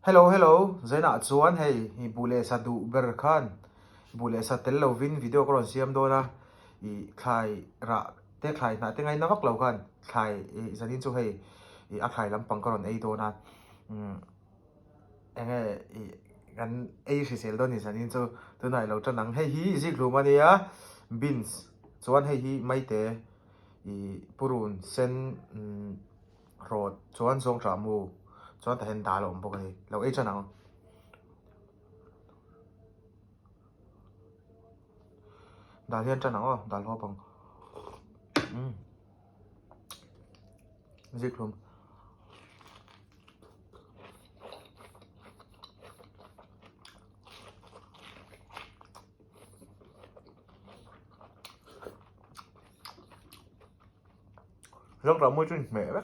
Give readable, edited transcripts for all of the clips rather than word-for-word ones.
Hello, hello. Zaina chuan hei hi bule sa du ber khan. Bule sa tel lo vin video ko ron siam do na. I khai ra te khai na te ngai na vak lo khan. Khai zanin chu hei I a khai lam pang ko ron ei do na. Enge I gan ei si sel do ni zanin chu tu nai lo tan ang hei hi zik lu mani ya. Beans. Chuan hei hi mai te I purun sen rot chuan song tra mu. Chuan ta hen da lo mbok ni. Lo ei chan ang. Dal hian chan ang dal ho pang. Zik lum. Rất là môi trường mẹ đó.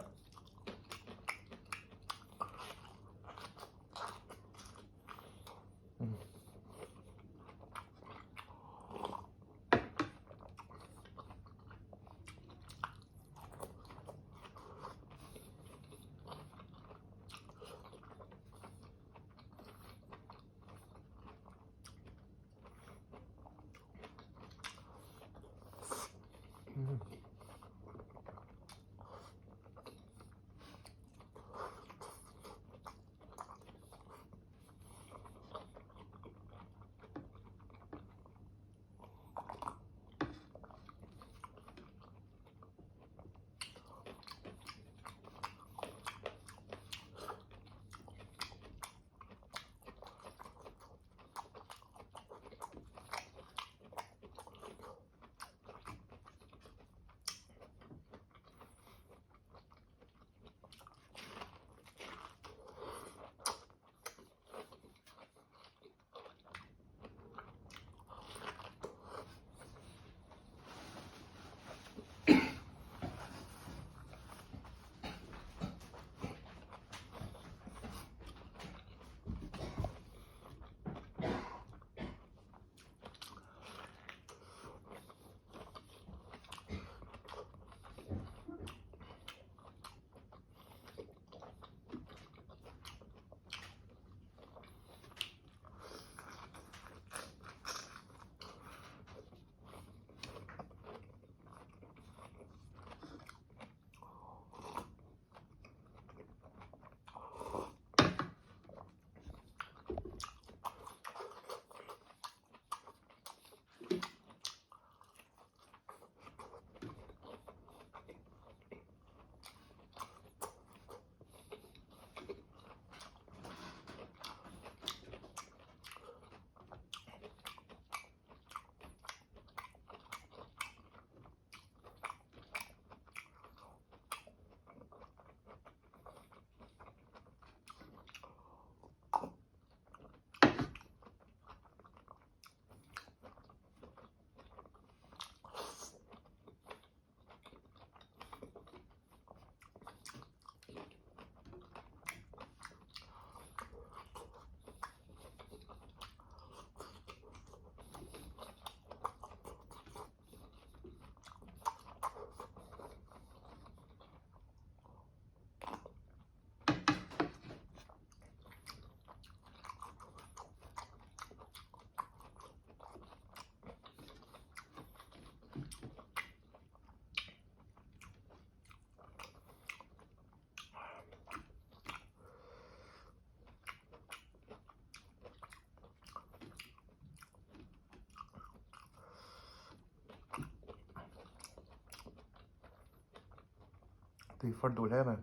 Thì phân đủ lên mà.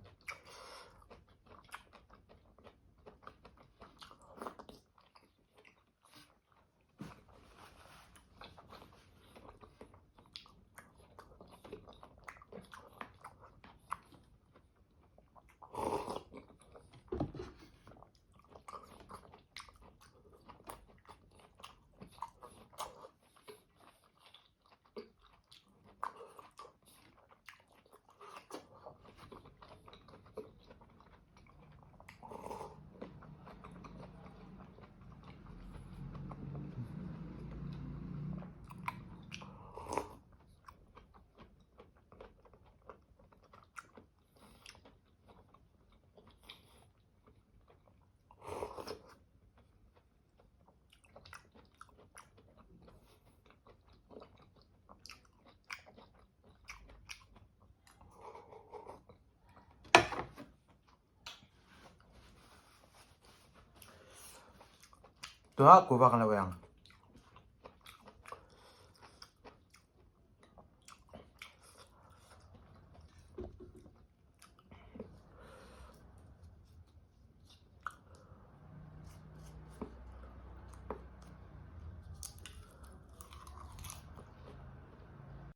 tua ku ba kan lo yang